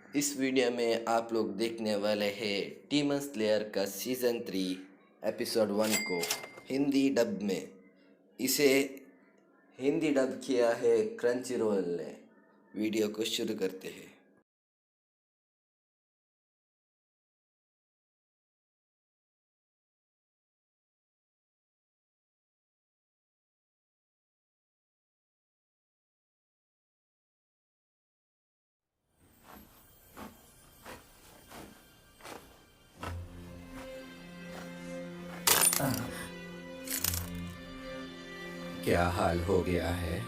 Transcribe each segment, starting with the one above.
इस वीडियो में आप लोग देखने वाले हैं डीमन स्लेयर का सीज़न 3 एपिसोड 1 को हिंदी डब में। इसे हिंदी डब किया है क्रंची रोल ने। वीडियो को शुरू करते हैं। क्या हाल हो गया है?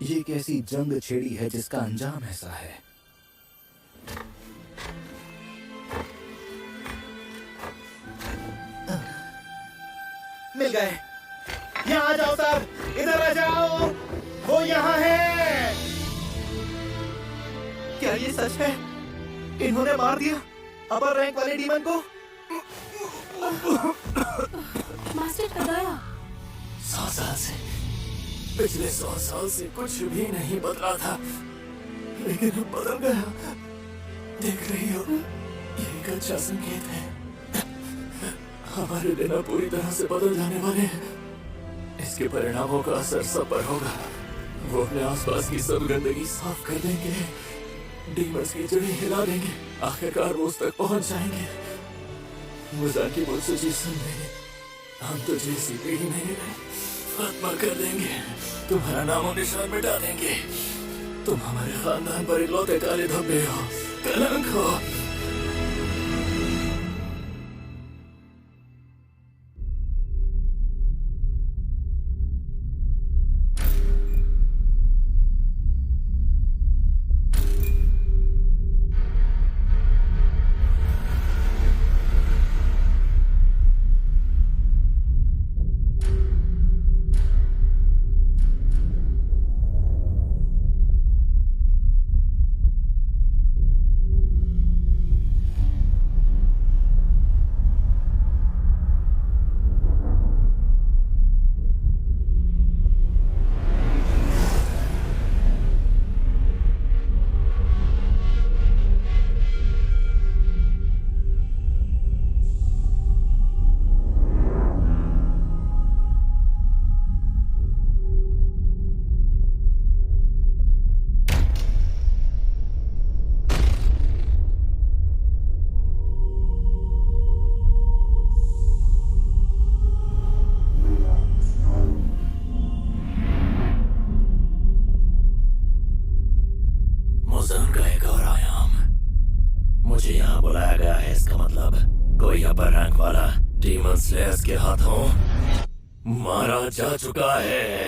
ये कैसी जंग छेड़ी है जिसका अंजाम ऐसा है? मिल गए। यहाँ आ जाओ सब, इधर आ जाओ। वो यहाँ है। क्या ये सच है? इन्होंने मार दिया अपर रैंक वाले डीमन को। मास्टर कब आया? 100 साल से, पिछले 100 साल से कुछ भी नहीं बदला था, लेकिन अब बदल गया। देख रही हो, ये एक अच्छा संकेत है। हमारे दिन अब पूरी तरह से बदल जाने वाले हैं। इसके परिणामों का असर सब पर होगा। वो अपने आसपास की सब गंदगी साफ कर देंगे, डीमंस की जड़ें हिला देंगे, आखिरकार वो उस तक पहुंच जाएंगे। मुझे की मुझसे चीज सुन लेंगे। हम तुझे इसी पीढ़ी में खात्मा कर देंगे, तुम्हारा नामो निशान मिटा देंगे। तुम हमारे खानदान पर इकलौते काले धब्बे हो, कलंक हो। मुझे यहाँ बुलाया गया है, इसका मतलब कोई अपर रैंक वाला डीमन स्लेयर्स के हाथों मारा जा चुका है।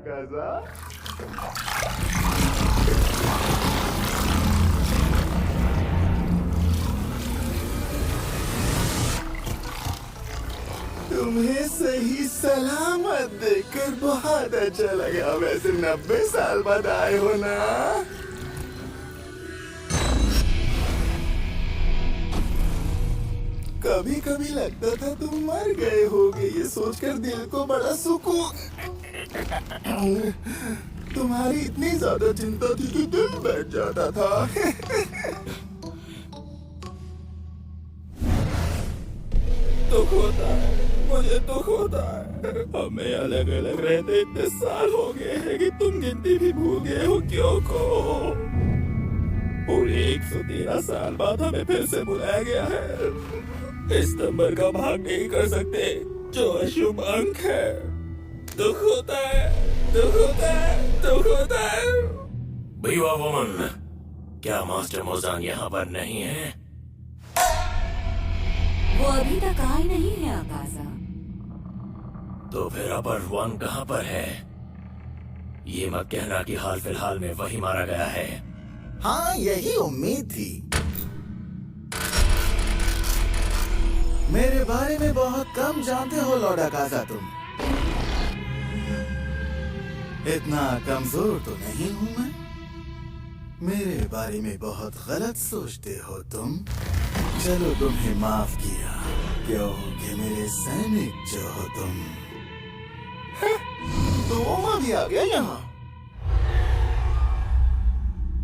अकाजा। तुम्हें सही सलामत देखकर बहुत अच्छा लगा। वैसे 90 साल बाद आए हो ना? कभी कभी लगता था तुम मर गए होगे, ये सोचकर दिल को बड़ा सुकून। तुम्हारी इतनी ज्यादा चिंता थी कि दिल बैठ जाता था। दुख होता है, मुझे दुख होता है। हमें अलग अलग रहते इतने साल हो गए हैं कि तुम गिनती भी भूल गए हो क्यों को। पूरे 113 साल बाद हमें फिर से बुलाया गया है। इस नंबर का भाग नहीं कर सकते जो अशुभ अंक है। दुख होता है, दुख होता है, दुख होता है। बीवा वुमन, क्या मास्टर मोजान यहाँ पर नहीं है? वो अभी तक आए नहीं है अकाजा। तो फिर अपर वन कहाँ पर है? ये मत कहना कि हाल फिलहाल में वही मारा गया है। हाँ, यही उम्मीद थी। मेरे बारे में बहुत कम जानते हो लॉर्ड अकाजा तुम। इतना कमजोर तो नहीं हूं मैं। मेरे बारे में बहुत गलत सोचते हो तुम। चलो तुम्हें माफ किया क्योंकि मेरे सैनिक जो हो तुम। तो ओमा भी आ गया यहाँ।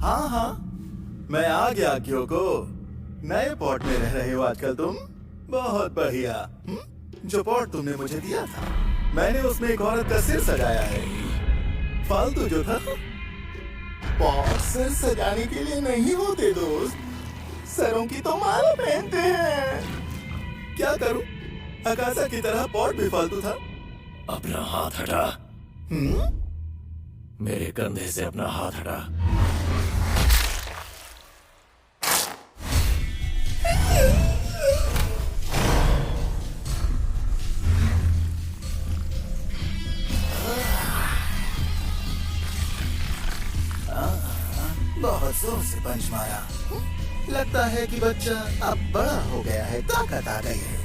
हाँ हाँ, मैं आ गया क्योंकि नए पॉट में रह रहे हो आजकल तुम। बहुत बढ़िया। जो पॉट तुमने मुझे दिया था, मैंने उसमें एक औरत का सिर सजाया है। फालतू जो था। पॉट सिर सजाने के लिए नहीं होते दोस्त, सरों की तो माला पहनते हैं। क्या करूं, अकाजा की तरह पॉट भी फालतू था। अपना हाथ हटा। मेरे कंधे से अपना हाथ हटा। बहुत जोर से पंच मारा। लगता है कि बच्चा अब बड़ा हो गया है, ताकत आ गई है।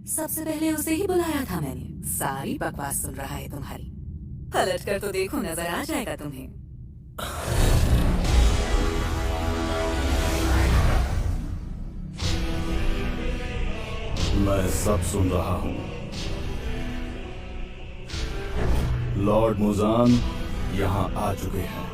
सबसे पहले उसे ही बुलाया था मैंने। सारी बकवास सुन रहा है तुम्हारी। पलट कर तो देखो, नजर आ जाएगा तुम्हें। मैं सब सुन रहा हूं। लॉर्ड मुजान यहाँ आ चुके हैं।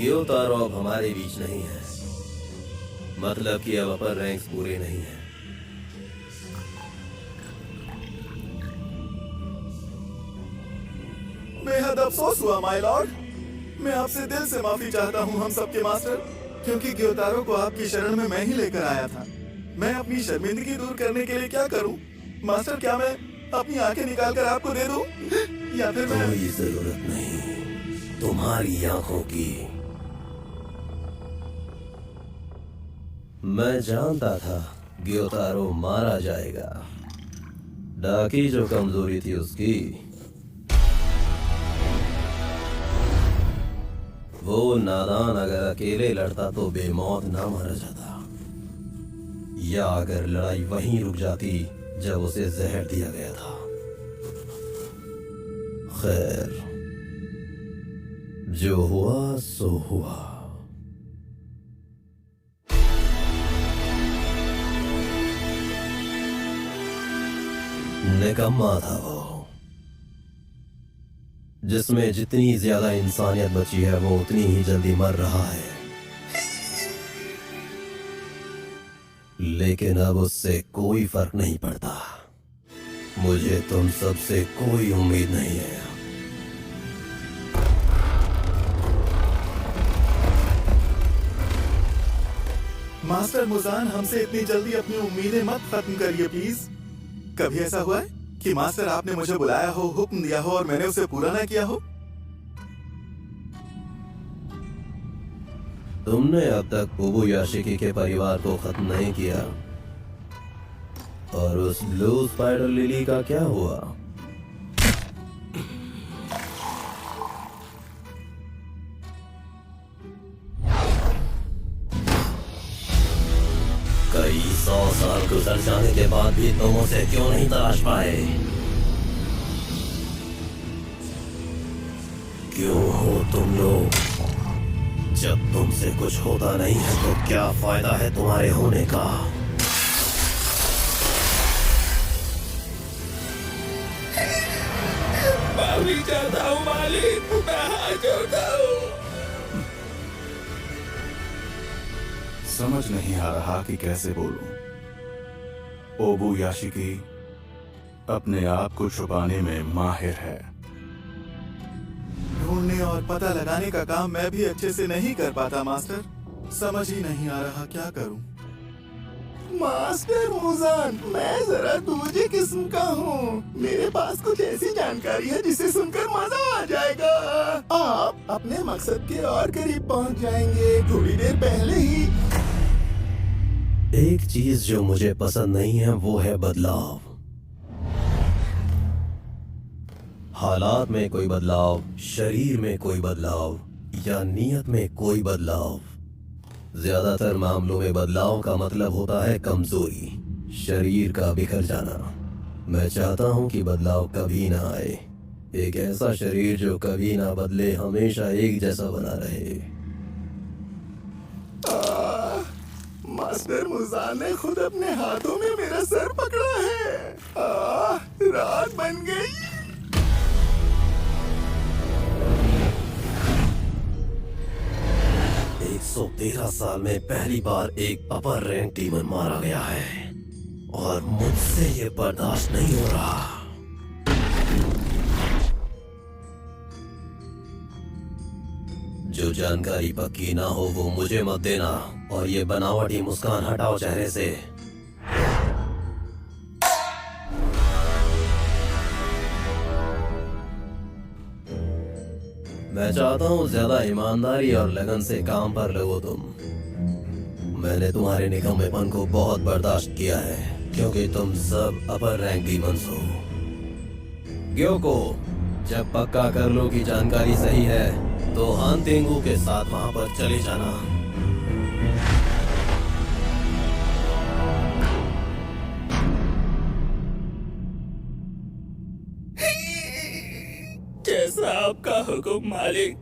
ग्योतारो अब हमारे बीच नहीं है। मतलब कि अब अपर रैंक्स पूरे नहीं है। बेहद अफसोस हुआ माय लॉर्ड। मैं आपसे दिल से माफी चाहता हूँ हम सबके मास्टर, क्योंकि ग्योतारो को आपकी शरण में मैं ही लेकर आया था। मैं अपनी शर्मिंदगी दूर करने के लिए क्या करूँ मास्टर? क्या मैं अपनी आंखें निकाल कर आपको दे दूँ, या फिर मैं... कोई जरूरत नहीं तुम्हारी आंखों की। मैं जानता था ग्योतारो मारा जाएगा। डाकी जो कमजोरी थी उसकी, वो नादान अगर अकेले लड़ता तो बेमौत ना मारा जाता, या अगर लड़ाई वहीं रुक जाती जब उसे जहर दिया गया था। खैर, जो हुआ सो हुआ। निकम्मा था वो, जिसमें जितनी ज्यादा इंसानियत बची है वो उतनी ही जल्दी मर रहा है। लेकिन अब उससे कोई फर्क नहीं पड़ता। मुझे तुम सबसे कोई उम्मीद नहीं है। मास्टर मुजान, हमसे इतनी जल्दी अपनी उम्मीदें मत खत्म करिए प्लीज। कभी ऐसा हुआ है कि मास्टर आपने मुझे बुलाया हो, हुक्म दिया हो और मैंने उसे पूरा ना किया हो? तुमने अब तक ओबुयाशिकी के परिवार को खत्म नहीं किया। और उस ब्लू स्पाइडर लिली का क्या हुआ? कई 100 साल गुजर जाने के बाद भी तुम उसे क्यों नहीं तलाश पाए? क्यों हो तुम लोग? जब तुमसे कुछ होता नहीं है तो क्या फायदा है तुम्हारे होने का? माफी चाहता हूँ मालिक, मैं हाथ जोड़ता हूँ। समझ नहीं आ रहा कि कैसे बोलूं। ओबुयाशिकी अपने आप को छुपाने में माहिर है। ढूंढने और पता लगाने का काम मैं भी अच्छे से नहीं कर पाता मास्टर। समझ ही नहीं आ रहा क्या करूं। मास्टर मुजान, मैं जरा दूसरी किस्म का हूँ। मेरे पास कुछ ऐसी जानकारी है जिसे सुनकर मजा आ जाएगा। आप अपने मकसद के और करीब पहुँच जाएंगे। थोड़ी देर पहले ही एक चीज जो मुझे पसंद नहीं है वो है बदलाव। हालात में कोई बदलाव, शरीर में कोई बदलाव या नीयत में कोई बदलाव। ज्यादातर मामलों में बदलाव का मतलब होता है कमजोरी, शरीर का बिखर जाना। मैं चाहता हूं कि बदलाव कभी ना आए। एक ऐसा शरीर जो कभी ना बदले, हमेशा एक जैसा बना रहे। मास्टर मुजान ने खुद अपने हाथों में मेरा सर पकड़ा है। रात बन गई। 113 साल में पहली बार एक अपर रैंक डीमन मारा गया है और मुझसे ये बर्दाश्त नहीं हो रहा। जो जानकारी पक्की ना हो वो मुझे मत देना और ये बनावटी मुस्कान हटाओ चेहरे से। मैं चाहता हूँ ज्यादा ईमानदारी और लगन से काम पर लगो तुम। मैंने तुम्हारे निकम्मेपन को बहुत बर्दाश्त किया है क्योंकि तुम सब अपर रैंक डीमंस हो। ग्योको, जब पक्का कर लो कि जानकारी सही है तो हान तेंगू के साथ वहां पर चले जाना। जैसा आपका हुक्म मालिक।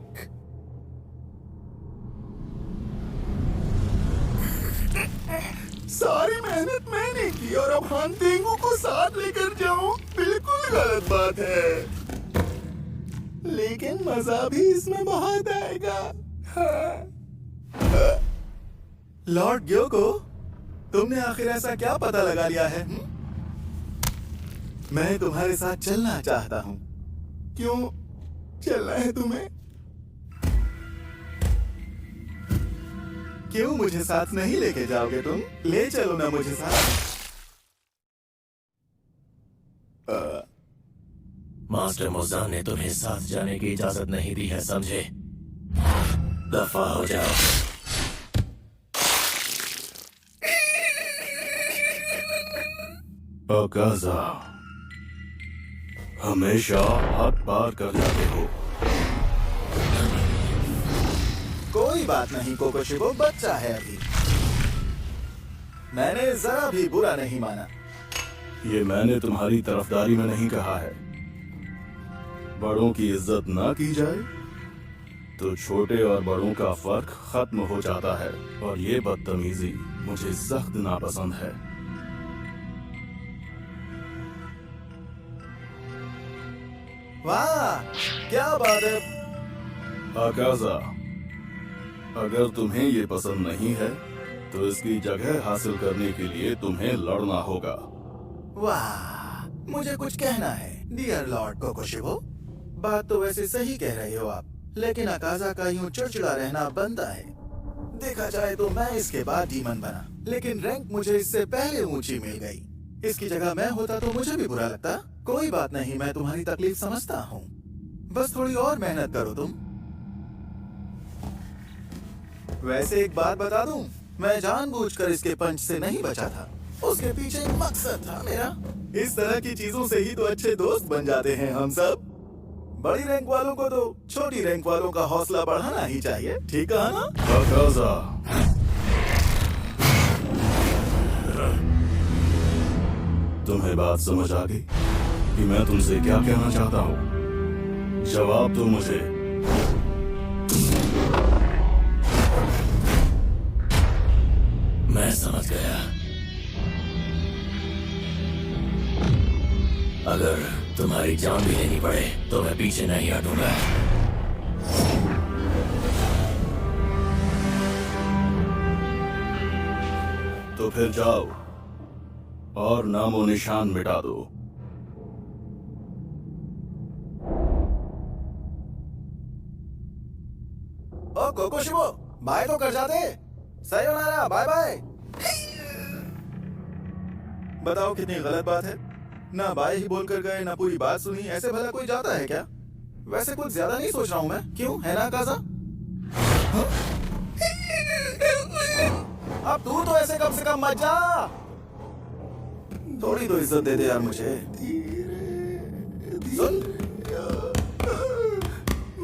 सारी मेहनत मैंने की और अब हान तेंगू को साथ लेकर जाऊं, बिल्कुल गलत बात है। लेकिन मजा भी इसमें बहुत आएगा। लॉर्ड ग्योको, तुमने आखिर ऐसा क्या पता लगा लिया है? मैं तुम्हारे साथ चलना चाहता हूँ। क्यों चलना है तुम्हें? क्यों मुझे साथ नहीं लेके जाओगे तुम? ले चलो ना मुझे साथ। मास्टर मुजान ने तुम्हें साथ जाने की इजाजत नहीं दी है, समझे? दफा हो जाओ। अकाजा, हमेशा हद पार कर जाते हो। कोई बात नहीं कोकोशिबो, बच्चा है अभी। मैंने जरा भी बुरा नहीं माना। ये मैंने तुम्हारी तरफदारी में नहीं कहा है। बड़ों की इज्जत ना की जाए तो छोटे और बड़ों का फर्क खत्म हो जाता है और ये बदतमीजी मुझे सख्त नापसंद है। वाह, क्या बात है। अकाजा, अगर तुम्हें ये पसंद नहीं है तो इसकी जगह हासिल करने के लिए तुम्हें लड़ना होगा। वाह, मुझे कुछ कहना है डियर लॉर्ड कोकोशिबो। बात तो वैसे सही कह रहे हो आप, लेकिन अकाजा का यूं चिड़चिड़ा रहना बनता है। देखा जाए तो मैं इसके बाद डीमन बना, लेकिन रैंक मुझे इससे पहले ऊंची मिल गई। इसकी जगह मैं होता तो मुझे भी बुरा लगता। कोई बात नहीं, मैं तुम्हारी तकलीफ समझता हूँ। बस थोड़ी और मेहनत करो तुम। वैसे एक बात बता दूं, मैं जानबूझकर इसके पंच से नहीं बचा था। उसके पीछे एक मकसद था मेरा। इस तरह की चीजों से ही तो अच्छे दोस्त बन जाते हैं हम सब। बड़ी रैंक वालों को तो छोटी रैंक वालों का हौसला बढ़ाना ही चाहिए, ठीक कहा ना? अकाजा, तुम्हें बात समझ आ गई कि मैं तुमसे क्या कहना चाहता हूँ? जवाब दो मुझे। मैं समझ गया। अगर तुम्हारी जान भी लेनी पड़े तो मैं पीछे नहीं हटूंगा। तो फिर जाओ और नामो निशान मिटा दो। ओ कोकोशिबो, बाय तो कर जाते। सायोनारा, बाय बाय। बताओ कितनी गलत बात है। ना बाय ही बोलकर गए, ना पूरी बात सुनी। ऐसे भला कोई जाता है क्या? वैसे कुछ ज्यादा नहीं सोच रहा हूँ मैं, क्यों है ना काजा? अब तू तो ऐसे कम से कम मत जा। थोड़ी तो इज्जत दे दे यार मुझे। सुन,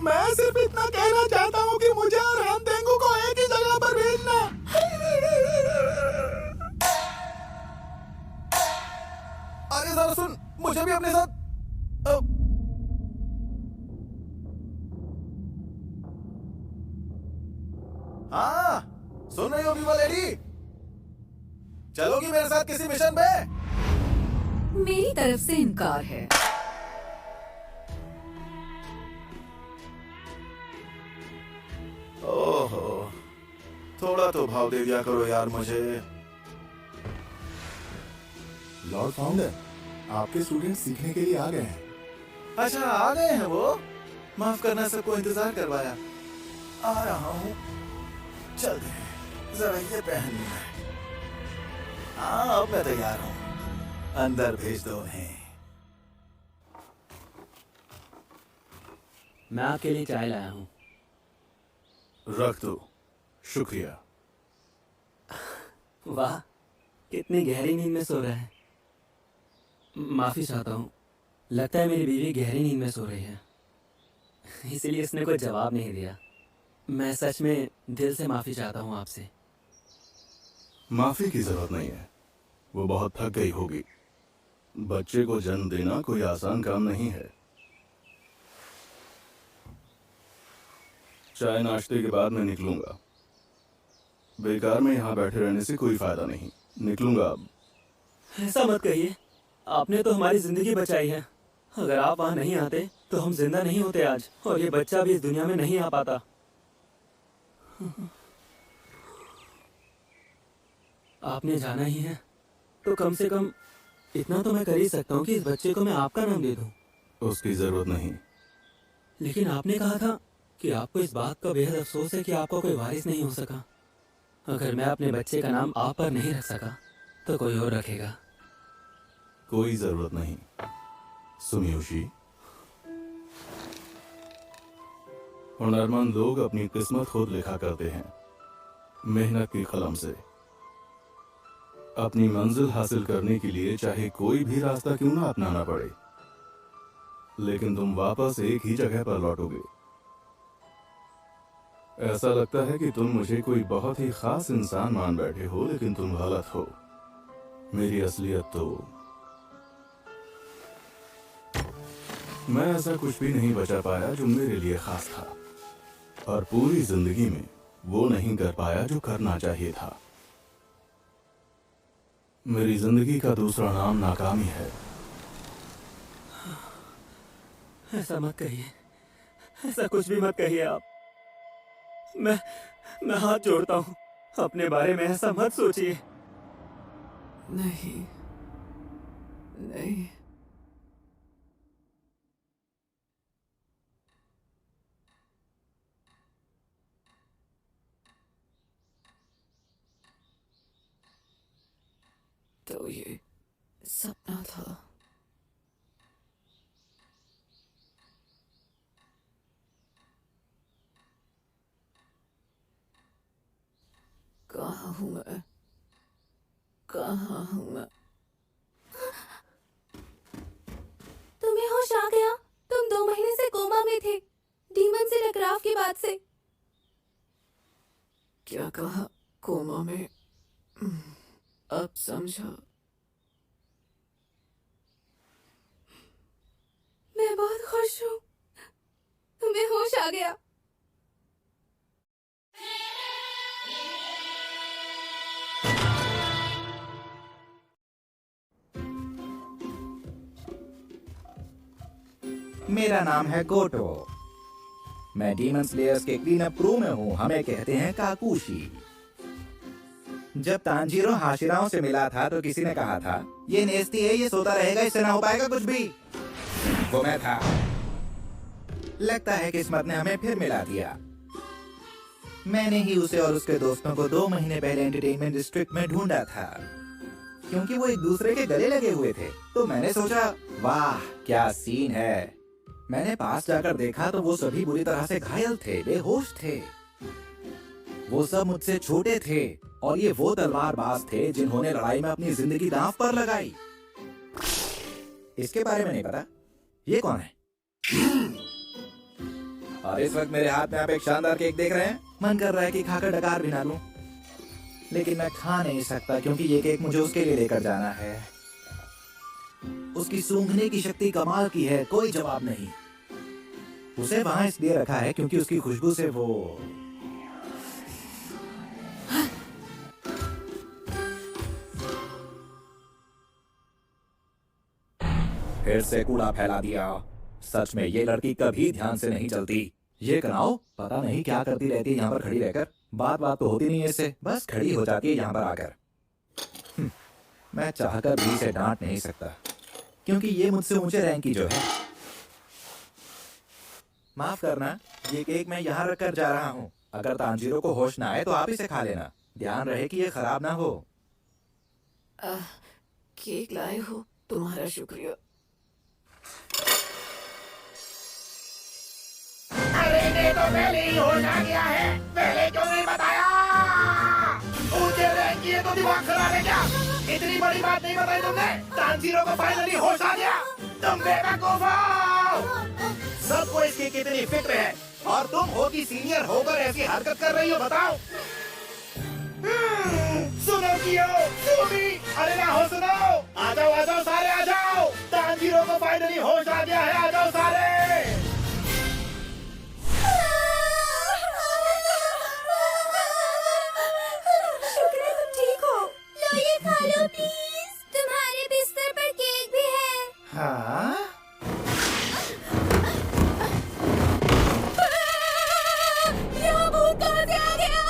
मैं सिर्फ इतना कहना चाहता हूँ कि मुझे और हम तेंगू को एक ही जगह पर भेजना। अरे जरा सुन, मुझे भी अपने साथ। हाँ, सुन रही हो बीवा लेडी? चलोगी मेरे साथ किसी मिशन पे? मेरी तरफ से इनकार है। ओहो, थोड़ा तो भाव दे दिया करो यार मुझे। लॉर्ड फाउंडर, आपके स्टूडेंट सीखने के लिए आ गए हैं। अच्छा, आ गए हैं वो? माफ करना, सबको इंतजार करवाया। आ रहा हूँ, चलते हैं। जरा ये पहन लूं। हाँ, अब मैं तैयार हूँ। अंदर भेज दो उन्हें। मैं आपके लिए चाय लाया हूँ। रख दो, शुक्रिया। वाह, कितनी गहरी नींद में सो रहा है। माफी चाहता हूँ, लगता है मेरी बीवी गहरी नींद में सो रही है, इसीलिए इसने कोई जवाब नहीं दिया। मैं सच में दिल से माफी चाहता हूँ आपसे। माफी की जरूरत नहीं है, वो बहुत थक गई होगी। बच्चे को जन्म देना कोई आसान काम नहीं है। चाय नाश्ते के बाद मैं निकलूंगा। बेकार में यहाँ बैठे रहने से कोई फायदा नहीं। निकलूंगा अब। ऐसा मत कहिए, आपने तो हमारी जिंदगी बचाई है। अगर आप वहाँ नहीं आते तो हम जिंदा नहीं होते आज, और ये बच्चा भी इस दुनिया में नहीं आ पाता। आपने जाना ही है तो कम से कम इतना तो मैं कर ही सकता हूँ कि इस बच्चे को मैं आपका नाम दे दूँ। उसकी जरूरत नहीं। लेकिन आपने कहा था कि आपको इस बात का बेहद अफसोस है कि आपका कोई वारिस नहीं हो सका। अगर मैं अपने बच्चे का नाम आप पर नहीं रख सका तो कोई और रखेगा। कोई जरूरत नहीं सुमियोशी। हुनरमंद लोग अपनी किस्मत खुद लिखा करते हैं, मेहनत की कलम से। अपनी मंजिल हासिल करने के लिए चाहे कोई भी रास्ता क्यों ना अपनाना पड़े, लेकिन तुम वापस एक ही जगह पर लौटोगे। ऐसा लगता है कि तुम मुझे कोई बहुत ही खास इंसान मान बैठे हो, लेकिन तुम गलत हो। मेरी असलियत तो मैं ऐसा कुछ भी नहीं बचा पाया जो मेरे लिए खास था, और पूरी जिंदगी में वो नहीं कर पाया जो करना चाहिए था। मेरी जिंदगी का दूसरा नाम नाकामी है। ऐसा मत कहिए, ऐसा कुछ भी मत कहिए आप। मैं हाथ जोड़ता हूँ, अपने बारे में ऐसा मत सोचिए। नहीं नहीं, तो ये सपना था। कहाँ हूँ मैं? कहाँ हूँ मैं? तुम्हें होश आ गया? तुम 2 महीने से कोमा में थे, डीमन से टकराव के बाद से। क्या कहा? कोमा में? अब समझा। मैं बहुत खुश हूँ, तुम्हें होश आ गया। मेरा नाम है गोटो। मैं डीमन स्लेयर्स के क्लीन अप क्रू में हूँ। हमें कहते हैं काकुशी। जब तांजीरो हाशिराओं से मिला था तो किसी ने कहा था, ये नेस्ती है, ये सोता रहेगा, इससे ना हो पाएगा कुछ भी। वो मैं था। लगता है किस्मत ने हमें फिर मिला दिया। मैंने ही उसे और उसके दोस्तों को 2 महीने पहले एंटरटेनमेंट डिस्ट्रिक्ट में ढूंढा था, क्योंकि वो एक दूसरे के गले लगे हुए थे। तो मैंने सोचा, वाह क्या सीन है। मैंने पास जाकर देखा तो वो सभी बुरी तरह से घायल थे, बेहोश थे। वो सब मुझसे छोटे थे और ये वो तलवारबाज थे जिन्होंने लड़ाई में अपनी जिंदगी दांव पर लगाई। इसके बारे में नहीं पता। ये कौन है? और इस वक्त मेरे हाथ में आप एक शानदार केक देख रहे हैं। मन कर रहा है कि खाकर डकार भी ना लूं, लेकिन मैं खा नहीं सकता क्योंकि ये केक मुझे उसके लिए लेकर जाना है। उसकी सूंघने की शक्ति कमाल की है, कोई जवाब नहीं। उसे वहां इसलिए रखा है क्योंकि उसकी खुशबू से वो फिर से कूड़ा फैला दिया। सच में ये लड़की कभी ध्यान से नहीं चलती। ये कनाओ पता नहीं क्या करती रहती है यहाँ पर खड़ी रहकर। बात तो होती नहीं है इससे, बस खड़ी हो जाती है यहाँ पर आकर। मैं चाहकर भी इसे डांट नहीं सकता क्योंकि ये मुझसे ऊंचे रैंक की जो है। माफ करना, ये केक मैं यहाँ रख कर जा रहा हूँ। अगर तांजीरो को होश ना आए तो आप इसे खा लेना। ध्यान रहे कि ये खराब ना हो। केक लाए हो, तुम्हारा शुक्रिया। अरे ये तो पहले ही होश आ गया है, पहले क्यों नहीं बताया? ऊंचे रैंक की है तो दिमाग खराब है क्या? इतनी बड़ी बात नहीं बताई तुमने? तांजीरो को फाइनली होश आ गया। तुम बेवकूफ हो। सबको इसकी कितनी फिक्र है और तुम हो कि सीनियर होकर ऐसी हरकत कर रही हो, बताओ। सुनो कियो, सुमी, अरे ना हो सुनो। आ जाओ सारे आ जाओ। तांजीरो को फाइनली होश आ गया है, आ जाओ सारे। शुक्र है तुम ठीक हो। लो ये खा लो प्लीज। तुम्हारे बिस्तर पर केक भी है। हाँ? यहाँ भूत कहाँ से आ गया?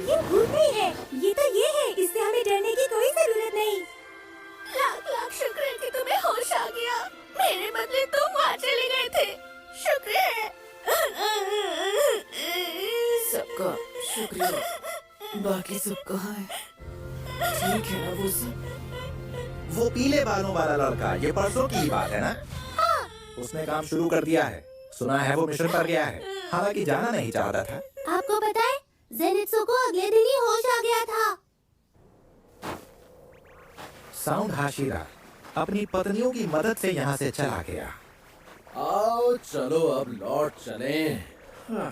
ये भूत नहीं है, ये है। इससे हमें डरने की कोई जरूरत नहीं। लाख शुक्र है कि तुम्हें होश आ गया। मेरे बदले तुम वहाँ चले गए थे। शुक्र है। सबका शुक्रिया। बाकी सब कहाँ है? ठीक है ना वो सब? वो पीले बालों वाला लड़का, ये परसों की ही बात है ना? उसने काम शुरू कर दिया है। सुना है वो मिशन पर गया है, हालांकि जाना नहीं चाहता था। आपको पता है, जेनित्सु को अगले दिन ही होश आ गया था। साउंड हाशिरा अपनी पत्नियों की मदद से यहाँ से चला गया। आओ चलो अब लौट चलें।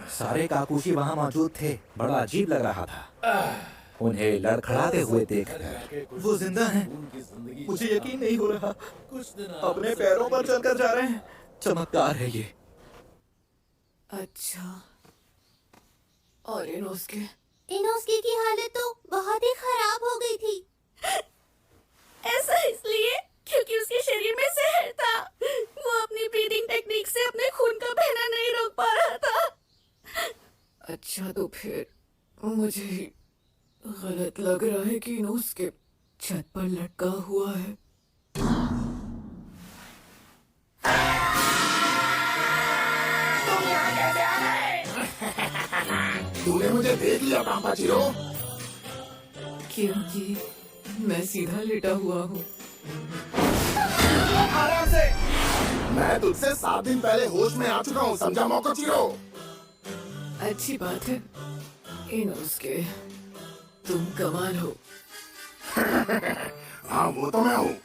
सारे काकुशी वहाँ मौजूद थे। बड़ा अजीब लग रहा था उन्हें लड़खड़ाते हुए देखकर। वो जिंदा हैं। मुझे यकीन नहीं हो रहा। अपने पैरों पर चलकर जा रहे हैं। चमत्कार है ये। अच्छा, और इनोस्के की हालत तो बहुत ही खराब हो गई थी। ऐसा इसलिए क्योंकि उसके शरीर में जहर था। वो अपनी ब्रीदिंग टेक्निक से अपने खून का बहना नहीं रोक पा रहा था। अच्छा तो फिर मुझे गलत लग रहा है कि इनोस के छत पर लटका हुआ है। तुम यहाँ कैसे आ गए? तूने मुझे देख लिया पापाजीरो। क्योंकि मैं सीधा लेटा हुआ हूँ। आराम से। मैं तुझसे 7 दिन पहले होश में आ चुका हूँ, समझा मोकोचिरो? अच्छी बात है इनोस्के, तुम कमाल हो। हाँ वो तो मैं हूँ।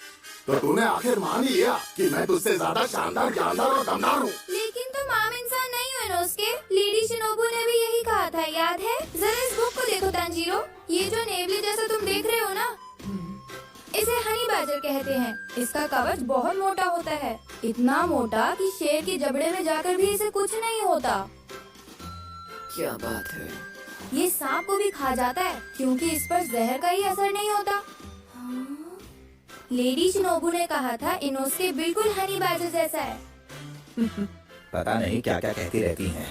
तो तूने आखिर मान ही लिया कि मैं तुझसे ज्यादा शानदार, जानदार और दमदार हूँ। लेकिन तुम आम इंसान नहीं हो इनोस्के। लेडी शिनोबू ने भी यही कहा था, याद है? जरा इस बुक को देखो तांजीरो। ये जो नेवले जैसा तुम देख रहे हो ना, इसे हनी बाजर कहते हैं। इसका कवच बहुत मोटा होता है, इतना मोटा कि शेर के जबड़े में जाकर भी इसे कुछ नहीं होता। क्या बात है। ये सांप को भी खा जाता है क्योंकि इस पर जहर का ही असर नहीं होता। लेडी शिनोबू ने कहा था इनोस्के बिल्कुल हनी बाजर जैसा है। पता नहीं क्या क्या कहती रहती हैं।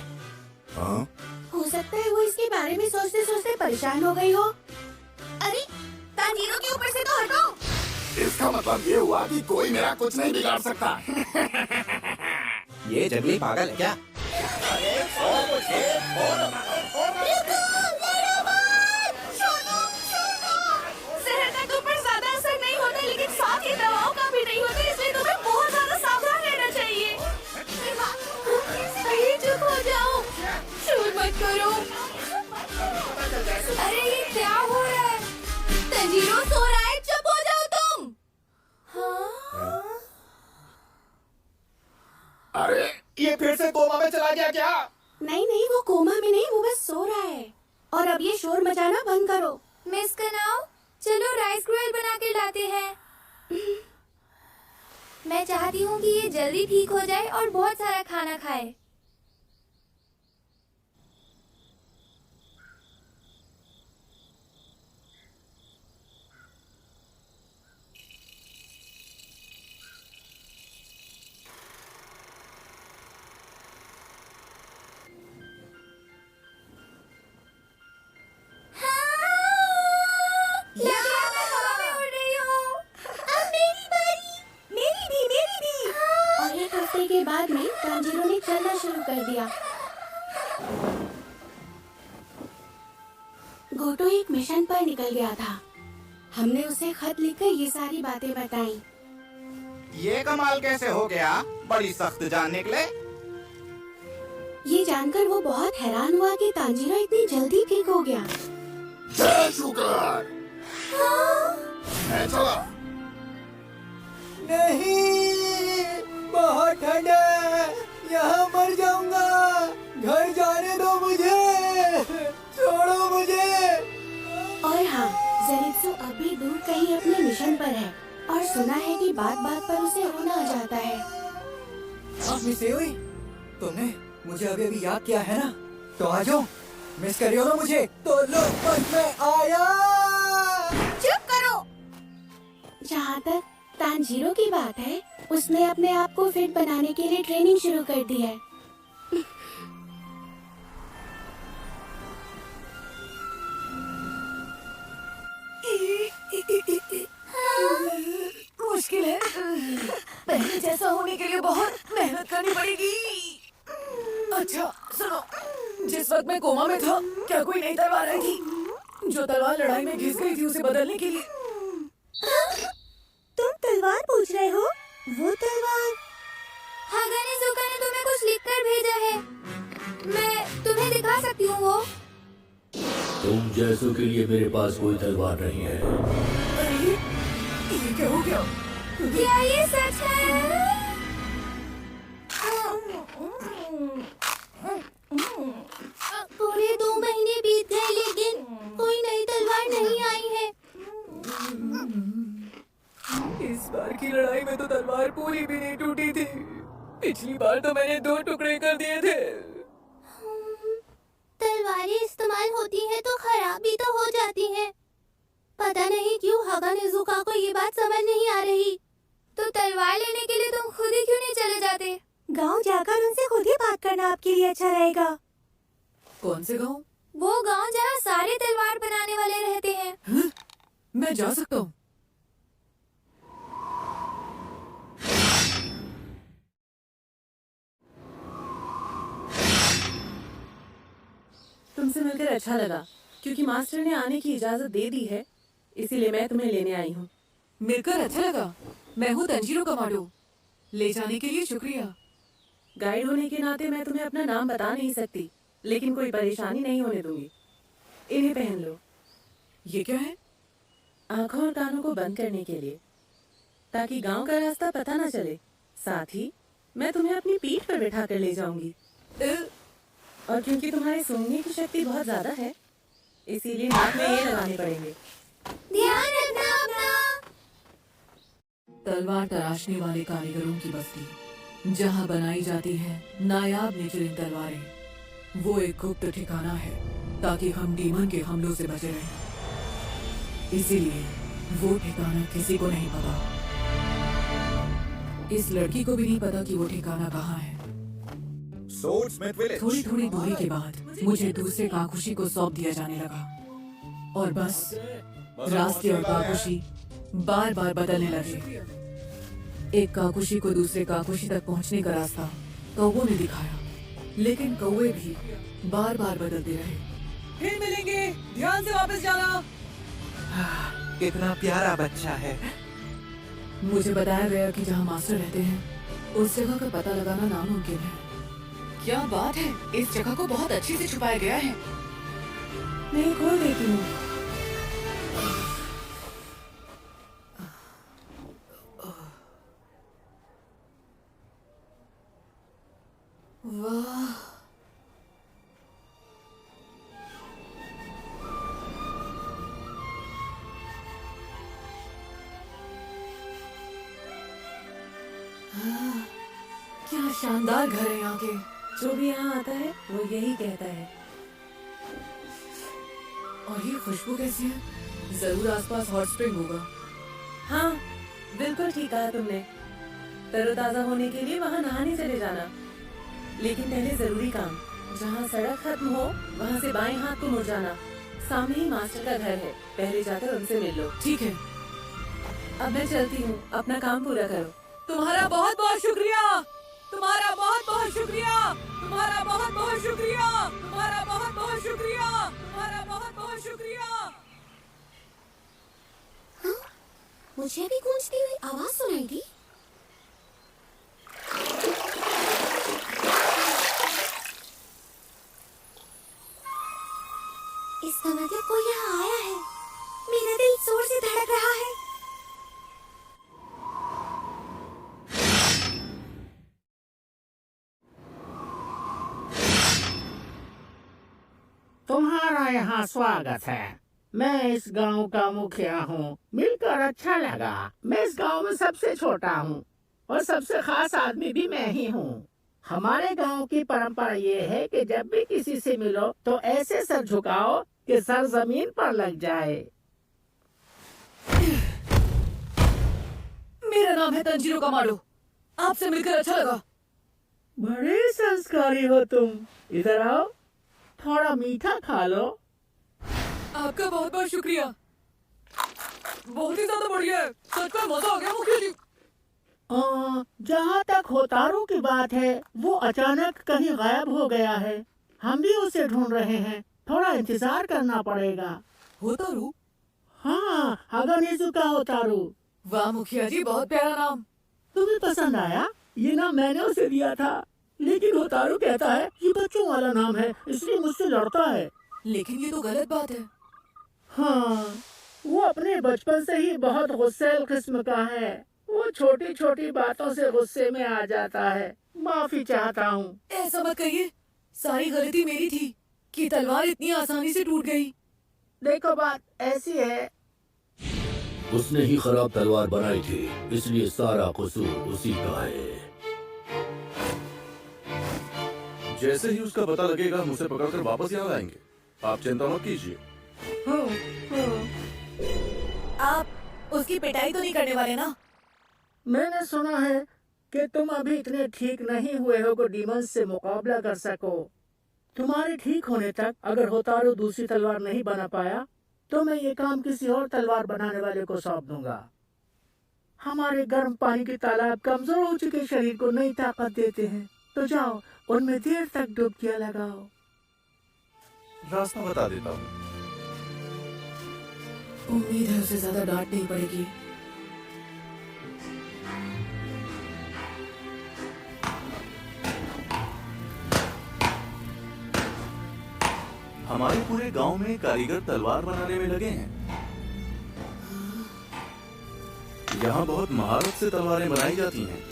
हाँ? हो सकता है वो इसके बारे में सोचते सोचते परेशान हो गई हो। अरे तांजीरो के ऊपर से तो हटो। इसका मतलब ये हुआ कि कोई मेरा कुछ नहीं बिगाड़ सकता। ये जंगली पागल है क्या? जहर का तुम पर ज्यादा असर नहीं होता, लेकिन साथ ही दवाओं का भी नहीं होता, इसलिए तुम्हें बहुत ज्यादा सावधान रहना चाहिए। अरे चुप हो जाओ, शोर मत करो। अरे ये क्या हो रहा है? तंजीरो सो रहा है, चुप हो जाओ तुम। हाँ? अरे ये फिर से कोमा में चला गया क्या? नहीं नहीं, वो कोमा में नहीं, वो बस सो रहा है। और अब ये शोर मचाना बंद करो। मिस कनाओ, चलो राइस ग्रिल बना के लाते हैं। मैं चाहती हूँ कि ये जल्दी ठीक हो जाए और बहुत सारा खाना खाए। के बाद में तांजीरो ने चलना शुरू कर दिया। गोटो एक मिशन पर निकल गया था। हमने उसे खत लिखकर ये सारी बातें बताई। ये कमाल कैसे हो गया? बड़ी सख्त जान निकले। ये जानकर वो बहुत हैरान हुआ कि तांजीरो इतनी जल्दी ठीक हो गया। जय शुगर। मैं चला। नहीं, बहुत ठंड है, यहाँ मर जाऊंगा। घर जाने दो मुझे, छोड़ो मुझे। और हाँ, ज़ेनित्सु अभी दूर कहीं अपने मिशन पर है और सुना है कि बात बात पर उसे रोना आ जाता है। आप मिस हुई? तुमने मुझे अभी अभी याद किया है ना? तो आ जाओ, मिस करियो ना मुझे तो लो, बस मैं आया। चुप करो। जहाँ तक तांजीरो की बात है, उसने अपने आप को फिट बनाने के लिए ट्रेनिंग शुरू कर दी है। मुश्किल है, पहले जैसा होने के लिए बहुत मेहनत करनी पड़ेगी। अच्छा सुनो, जिस वक्त मैं कोमा में था, क्या कोई नई तलवार आई थी जो तलवार लड़ाई में घिस गई थी उसे बदलने के लिए? तुम तलवार पूछ रहे हो? वो तलवार? हागानेजुका ने तुम्हें कुछ लिखकर भेजा है, मैं तुम्हें दिखा सकती हूँ वो। तुम जैसों के लिए मेरे पास कोई तलवार नहीं है। अरे ये क्या हो गया? क्या ये सच है? पूरे 2 महीने बीत गए लेकिन कोई नई तलवार नहीं आई है। इस बार की लड़ाई में तो तलवार पूरी भी नहीं टूटी थी। पिछली बार तो मैंने 2 टुकड़े कर दिए थे। तलवारें इस्तेमाल होती हैं तो खराब भी तो हो जाती हैं। पता नहीं क्यों हागानेजुका को ये बात समझ नहीं आ रही। तो तलवार लेने के लिए तुम खुद ही क्यों नहीं चले जाते? गांव जाकर उनसे खुद ही बात करना आपके लिए अच्छा रहेगा। कौन से गांव? वो गांव जहाँ सारे तलवार बनाने वाले रहते हैं। हाँ? मैं जा सकता हूँ? तुमसे मिलकर अच्छा लगा, क्योंकि मास्टर ने आने की इजाजत दे दी है इसीलिए मैं तुम्हें लेने आई हूँ। मिलकर अच्छा लगा। मैं हूँ तंजीरो कमाडो। ले जाने के लिए शुक्रिया। गाइड होने के नाते मैं तुम्हें अपना नाम बता नहीं सकती, लेकिन कोई परेशानी नहीं होने दूंगी। इन्हें पहन लो। ये क्या है? आंखों और कानों को बंद करने के लिए, ताकि गांव का रास्ता पता न चले। साथ ही मैं तुम्हें अपनी पीठ पर बैठा कर ले जाऊंगी। और क्योंकि तुम्हारे सूंघने की शक्ति बहुत ज्यादा है, इसीलिए नाक में ये लगाने पड़ेंगे। ध्यान रखना अपना। तलवार तराशने वाले कारीगरों की बस्ती, जहाँ बनाई जाती है नायाब नेचुरल तलवारें, वो एक गुप्त ठिकाना है ताकि हम डीमन के हमलों से बचे रहें। इसीलिए वो ठिकाना किसी को नहीं पता। इस लड़की को भी नहीं पता कि वो ठिकाना कहाँ है। थोड़ी थोड़ी दूरी के बाद मुझे दूसरे काकुशी को सौंप दिया जाने लगा, और बस रास्ते और काकुशी बार बार बदलने लगे। एक काकुशी को दूसरे काकुशी तक पहुंचने का रास्ता कौवों ने दिखाया, लेकिन कौवे भी बार बार बदलते रहे। फिर मिलेंगे, ध्यान से वापस जाना। कितना प्यारा बच्चा है। मुझे बताया गया कि जहाँ मास्टर रहते हैं उस जगह का पता लगाना नामुमकिन है। क्या बात है, इस जगह को बहुत अच्छे से छुपाया गया है। मैं खोल देती हूँ। वाह, क्या शानदार घर है यहाँ के। जो भी यहाँ आता है वो यही कहता है। और ये खुशबू कैसी है? जरूर आसपास हॉट स्प्रिंग होगा। हाँ, बिल्कुल ठीक कहा तुमने। तरोताजा होने के लिए वहाँ नहाने चले जाना, लेकिन पहले जरूरी काम। जहाँ सड़क खत्म हो वहाँ से बाएं हाथ को मुड़ जाना। सामने ही मास्टर का घर है, पहले जाकर उनसे मिल लो। ठीक है। अब मैं चलती हूँ, अपना काम पूरा करो। तुम्हारा बहुत बहुत शुक्रिया। तुम्हारा बहुत बहुत शुक्रिया। तुम्हारा बहुत बहुत शुक्रिया। तुम्हारा बहुत बहुत शुक्रिया। तुम्हारा बहुत बहुत शुक्रिया। हाँ? मुझे भी गूंजती हुई आवाज सुनाई दी। इसका मतलब कोई यहाँ आया है। मेरा दिल जोर से धड़क रहा है। तुम्हारा यहाँ स्वागत है। मैं इस गांव का मुखिया हूँ। मिलकर अच्छा लगा। मैं इस गांव में सबसे छोटा हूँ और सबसे खास आदमी भी मैं ही हूँ। हमारे गांव की परंपरा ये है कि जब भी किसी से मिलो तो ऐसे सर झुकाओ कि सर जमीन पर लग जाए। मेरा नाम है तंजीरो कमाडो। आपसे मिलकर अच्छा लगा। बड़े संस्कारी हो तुम। इधर आओ, थोड़ा मीठा खा लो। आपका बहुत बहुत शुक्रिया। बहुत ही ज्यादा बढ़िया है। सच में मजा आ गया मुखिया जी। जहाँ तक होतारू की बात है, वो अचानक कहीं गायब हो गया है। हम भी उसे ढूंढ रहे हैं। थोड़ा इंतजार करना पड़ेगा। होतारू? हाँ, हागानेजुका होतारू। वाह मुखिया जी, बहुत प्यारा नाम। तुम्हें पसंद आया? ये नाम मैंने उसे दिया था, लेकिन होतारू कहता है ये बच्चों वाला नाम है, इसलिए मुझसे लड़ता है। लेकिन ये तो गलत बात है। हाँ, वो अपने बचपन से ही बहुत गुस्सैल किस्म का है। वो छोटी छोटी बातों से गुस्से में आ जाता है। माफी चाहता हूँ। ऐसा मत कहिए। सारी गलती मेरी थी कि तलवार इतनी आसानी से टूट गई। देखो, बात ऐसी है, उसने ही खराब तलवार बनाई थी, इसलिए सारा कसूर उसी का है। जैसे ही उसका पता लगेगा हम उसे पकड़कर वापस यहाँ लाएंगे। आप चिंता मत कीजिए। आप उसकी पिटाई तो नहीं करने वाले ना? मैंने सुना है कि तुम अभी इतने ठीक नहीं हुए हो कि डीमंस से मुकाबला कर सको। तुम्हारे ठीक होने तक अगर होतारू दूसरी तलवार नहीं बना पाया तो मैं ये काम किसी और तलवार बनाने वाले को सौंप दूंगा। हमारे गर्म पानी के तालाब कमजोर हो चुके शरीर को नई ताकत देते हैं। तो जाओ, उनमें देर तक डुबकियां लगाओ। रास्ता बता देता हूँ। उम्मीद है उसे ज्यादा डांट नहीं पड़ेगी। हमारे पूरे गांव में कारीगर तलवार बनाने में लगे हैं। यहाँ बहुत महारत से तलवारें बनाई जाती हैं।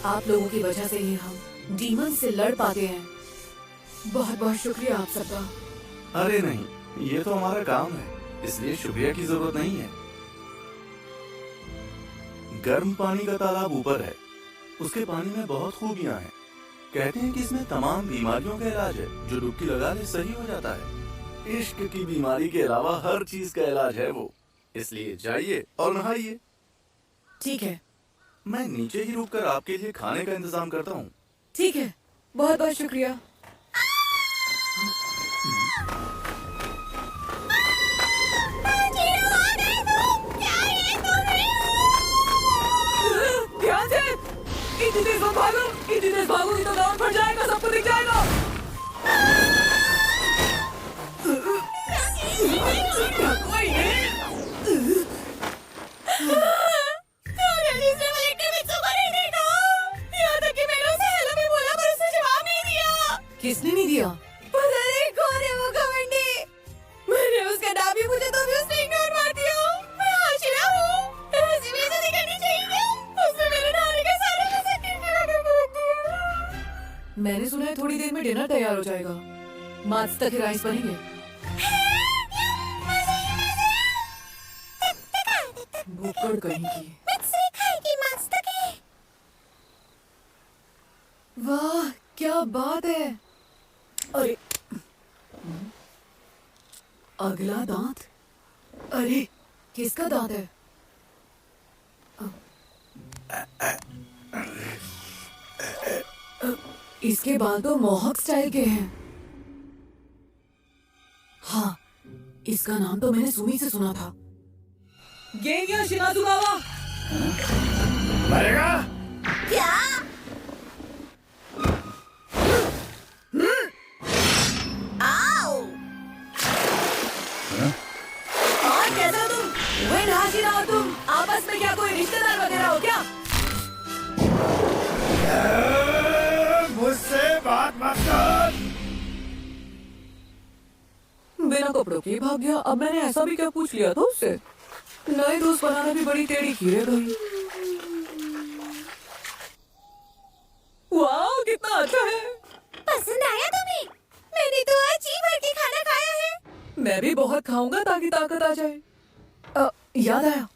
आप लोगों की वजह से ही हम डीमन से लड़ पाते हैं। बहुत बहुत शुक्रिया आप सबका। अरे नहीं, ये तो हमारा काम है, इसलिए शुक्रिया की जरूरत नहीं है। गर्म पानी का तालाब ऊपर है, उसके पानी में बहुत खूबियां हैं। कहते हैं कि इसमें तमाम बीमारियों का इलाज है, जो डुबकी लगा ले सही हो जाता है। इश्क की बीमारी के अलावा हर चीज का इलाज है वो, इसलिए जाइए और नहाइए। ठीक है, मैं नीचे ही रुककर आपके लिए खाने का इंतजाम करता हूँ। ठीक है, बहुत बहुत शुक्रिया। ध्यान से, इतनी तेज मत भागो, इतनी तेज भागोगी तो गाँव फट जाएगा, सबको दिख जाएगा। कोई नहीं। किसने नहीं दिया? पता नहीं कौन है वो घमंडी। मैंने उसका नाम भी पूछा तो भी उसने इग्नोर मार दिया। मैं हाशिरा हूँ। ऐसी बेइज्जती करनी चाहिए। उसने मेरे नहाने के सारे पैसे टिंडे करके रख दिए। मैंने सुना है थोड़ी देर में डिनर तैयार हो जाएगा। मार्च तक राइस बनेंगे। भूखड़ कहेंगी। वाह, क्या बात है। अरे, अगला दांत? अरे, किसका दांत है? इसके बाल तो मोहक स्टाइल के हैं। हाँ, इसका नाम तो मैंने सुमी से सुना था। गेनिया शिनाजुगावा। मरेगा? क्या? तुम आपस में क्या कोई रिश्तेदार वगैरह हो क्या? मुझसे बात मत कर। बिना कपड़ों के भाग गया। अब मैंने ऐसा भी क्या पूछ लिया था उससे? नए दोस्त बनाना भी बड़ी टेढ़ी की है भाई। वाह, कितना अच्छा है। पसंद आया तुम्हें? मैंने तो आज जी भर के खाना खाया है। मैं भी बहुत खाऊंगा ताकि ताकत आ जाए। याद आया,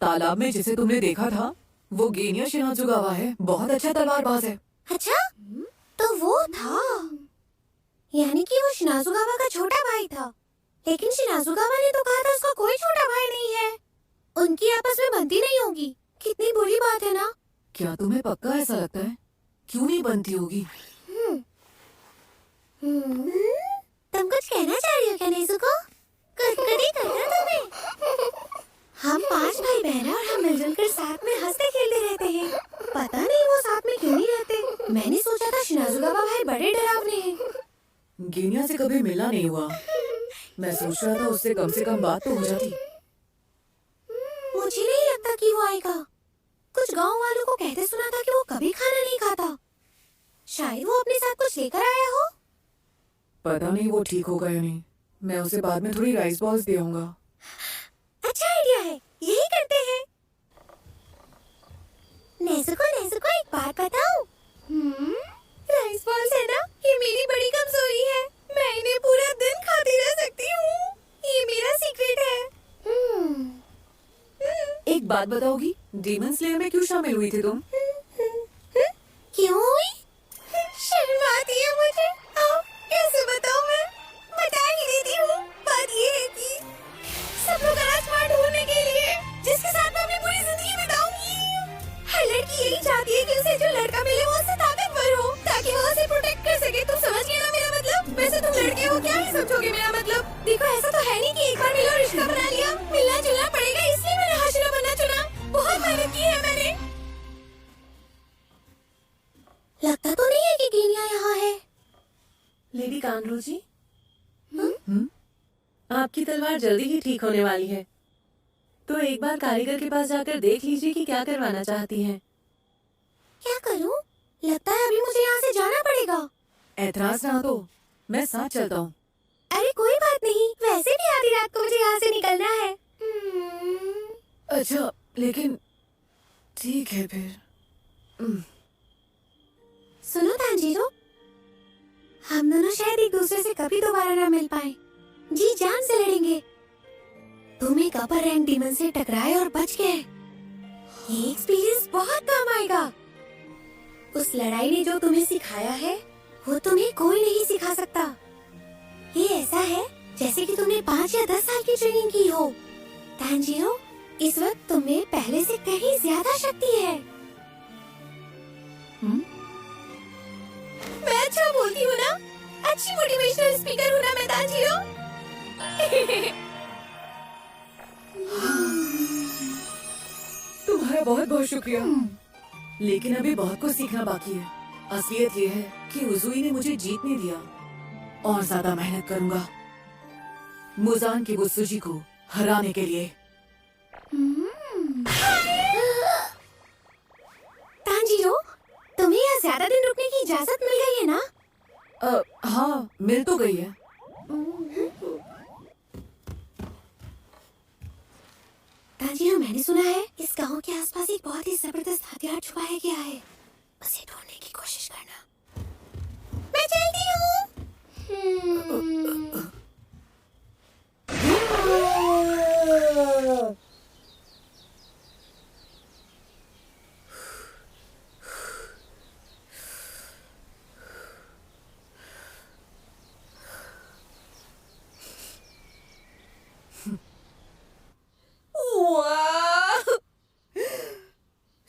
तालाब में जिसे तुमने देखा था वो गेनिया शिनाजुगावा है। बहुत अच्छा तलवारबाज है। अच्छा, तो वो था। यानी कि वो शिनाजुगावा का छोटा भाई था। लेकिन शिनाजुगावा ने तो कहा था उसका कोई छोटा भाई नहीं है। उनकी आपस में बनती नहीं होगी। कितनी बुरी बात है ना। क्या तुम्हें पक्का ऐसा लगता है? क्यों नहीं बनती होगी? तुम कुछ कहना चाह रही हो क्या नेज़ुको? कभी करना तुम्हें? हम 5 भाई बहन हैं और हम मिलजुल कर साथ में हंसते खेलते रहते हैं। पता नहीं वो साथ में क्यों नहीं रहते। मैंने सोचा था शिनाजुगावा भाई बड़े डरावने हैं। गेनिया से कभी मिलना नहीं हुआ। मैं सोच रहा था उससे कम बात तो हो जाती। मुझे नहीं लगता कि वो आएगा। कुछ गांव वालों को कहते सुना था कि वो कभी खाना नहीं खाता। शायद वो अपने साथ कुछ लेकर आया हो। पता नहीं वो ठीक होगा या नहीं। मैं उसे बाद में थोड़ी राइस बॉल्स दे आऊंगा। अच्छा आइडिया है, यही करते हैं। नेज़ुको एक बात बताऊं? राइस बॉल्स है ना, ये मेरी बड़ी कमजोरी है। मैं इन्हें पूरा दिन खाती रह सकती हूँ। ये मेरा सीक्रेट है। एक बात बताओगी, डीमन स्लेयर में क्यों शामिल हुई थी तुम? क्यों हुई? शर्म आती है मुझे। अब कैसे बताऊं मैं? बता ही देती हूँ। बात ये है कि सब लोग राजकुमार ढूंढने के लिए जिसके साथ मैं अपनी पूरी जिंदगी बिताऊंगी। हर लड़की यही चाहती है कि उसे जो लड़का मिले वो उससे ताकतवर हो, ताकि वो उसे प्रोटेक्ट कर सके। तुम समझ गए ना मेरा मतलब? वैसे तुम लड़के हो, क्या ही समझोगे मेरा मतलब? देखो, ऐसा तो है नहीं कि एक बार मिलो रिश्ता बना लिया। मिलना जुलना पड़ेगा, इसलिए मैंने हाशिरा बनना चुना। बहुत मेहनत की है मैंने। लगता तो नहीं है कि गेनिया यहाँ है। लेडी कांड्रो जी, आपकी तलवार जल्दी ही ठीक होने वाली है, तो एक बार कारीगर के पास जाकर देख लीजिए कि क्या करवाना चाहती हैं। क्या करूं? लगता है अभी मुझे यहाँ से जाना पड़ेगा। ऐतराज ना तो मैं साथ चलता हूँ। अरे कोई बात नहीं, वैसे भी आधी रात को मुझे यहाँ से निकलना है। अच्छा, लेकिन ठीक है फिर। सुनो तांजीरो, हम दोनों शायद एक दूसरे से कभी दोबारा ना मिल पाए। जी जान से लड़ेंगे। तुम एक अपर रैंक डीमन से टकराए और बच गए। ये एक्सपीरियंस बहुत काम आएगा। उस लड़ाई ने जो तुम्हें सिखाया है वो तुम्हें कोई नहीं सिखा सकता। ये ऐसा है जैसे कि तुमने 5 या 10 साल की ट्रेनिंग की हो। तांजीरो, इस वक्त तुम्हें पहले से कहीं ज्यादा शक्ति है। मैं अच्छा बोलती हूँ ना? अच्छी मोटिवेशनल स्पीकर हूँ ना मैं तांजीरो? तुम्हारा बहुत बहुत शुक्रिया, लेकिन अभी बहुत कुछ सीखना बाकी है। असलियत ये है कि उज़ुई ने मुझे जीतने दिया और ज्यादा मेहनत करूंगा मुजान की बुत्सुजी को हराने के लिए। तांजीरो, तुम्हें यहाँ ज्यादा दिन रुकने की इजाजत मिल गई है ना? हाँ, मिल तो गई है। तांजीरो, मैंने सुना है इस गांव के आसपास एक बहुत ही जबरदस्त हथियार छुपाया गया है। उसे ढूंढने की कोशिश करना। मैं चलती हूँ।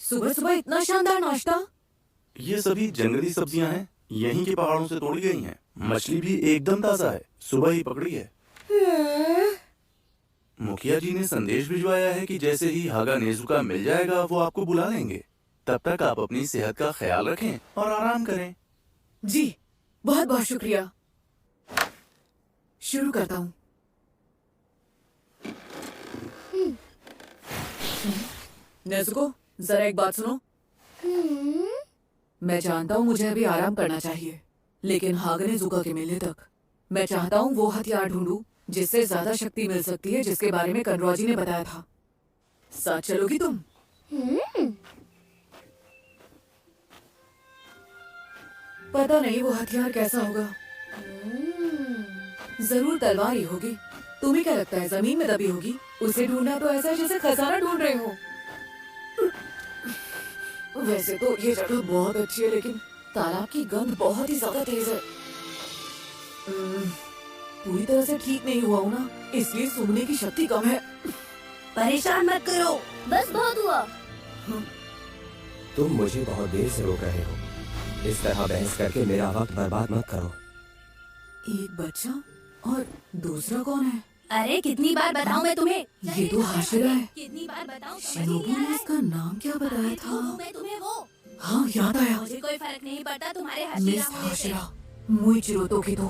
सुबह सुबह इतना शानदार नाश्ता। ये सभी जंगली सब्जियां हैं, यहीं के पहाड़ों से तोड़ी गई हैं। मछली भी एकदम ताजा है, सुबह ही पकड़ी है। मुखिया जी ने संदेश भिजवाया है कि जैसे ही हागा नेजुका मिल जाएगा वो आपको बुला लेंगे। तब तक आप अपनी सेहत का ख्याल रखें और आराम करें। जी बहुत बहुत शुक्रिया। शुरू करता हूँ। नेजुको, जरा एक बात सुनो। मैं जानता हूँ मुझे अभी आराम करना चाहिए, लेकिन हागा नेजुका के मिलने तक मैं चाहता हूँ वो हथियार ढूंढूं जिससे ज्यादा शक्ति मिल सकती है, जिसके बारे में कनरॉजी ने बताया था। साथ चलोगी तुम? पता नहीं वो हथियार कैसा होगा। जरूर तलवार ही होगी। तुम्हें क्या लगता है जमीन में दबी होगी? उसे ढूंढना तो ऐसा जैसे खजाना ढूंढ रहे हो। वैसे तो ये जगह बहुत अच्छी है, लेकिन तालाब की गंध बहुत ही ज्यादा तेज है। पूरी तरह से ठीक नहीं हुआ हूँ ना, इसलिए सूंघने की शक्ति कम है। परेशान मत करो, बस बहुत हुआ। तुम मुझे बहुत देर से रोक रहे हो। इस तरह बहस करके मेरा वक्त बर्बाद मत करो। एक बच्चा और दूसरा कौन है? अरे कितनी बार बताऊं मैं तुम्हें? ये तो हाशिरा है। कितनी बार बताऊं? शिनोबू ने इसका नाम क्या बताया था? मैं तुम्हें वो। हाँ याद आया। मुझे कोई फर्क नहीं पड़ता तुम्हारे मिस हाशिरा मुइचिरो तोकितो।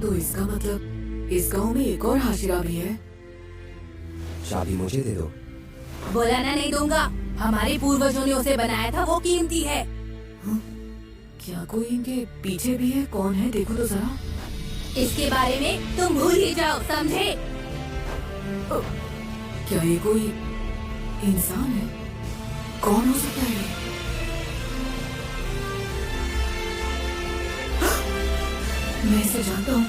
तो इसका मतलब इस गांव में एक और हाशिरा भी है। चाबी मुझे दे दो। बुलाना नहीं दूंगा। हमारे पूर्वजों ने उसे बनाया था, वो कीमती है। क्या कोई इनके पीछे भी है? कौन है देखो तो जरा। इसके बारे में तुम भूल ही जाओ, समझे? क्या ये कोई इंसान है? कौन हो सकता है? मैं इसे जानता हूँ।